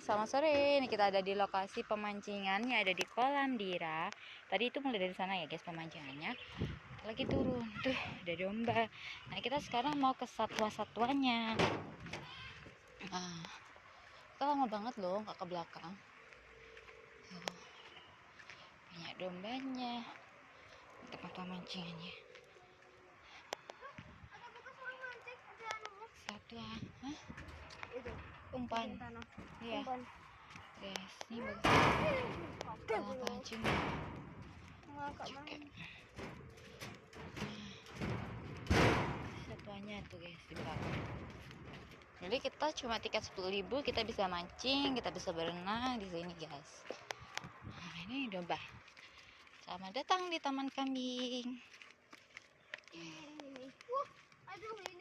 selamat sore. Ini kita ada di lokasi pemancingan yang ada di kolam Dira. Tadi itu mulai dari sana ya guys pemancingannya. Lagi turun, tuh ada domba. Nah kita sekarang mau ke satwa-satwanya. Nah, kita lama banget loh nggak ke belakang. Banyak dombanya, tempat pemancingannya. Satwa, hah? Itu Umpan. Iya. umpan. Guys, ini bagus. Kalau pancing juga. Satuannya tuh guys di belakang. Jadi kita cuma tiket 10.000 kita bisa mancing, kita bisa berenang di sini guys. Nah ini domba. Selamat datang di Taman Kambing. Wah, aduh ini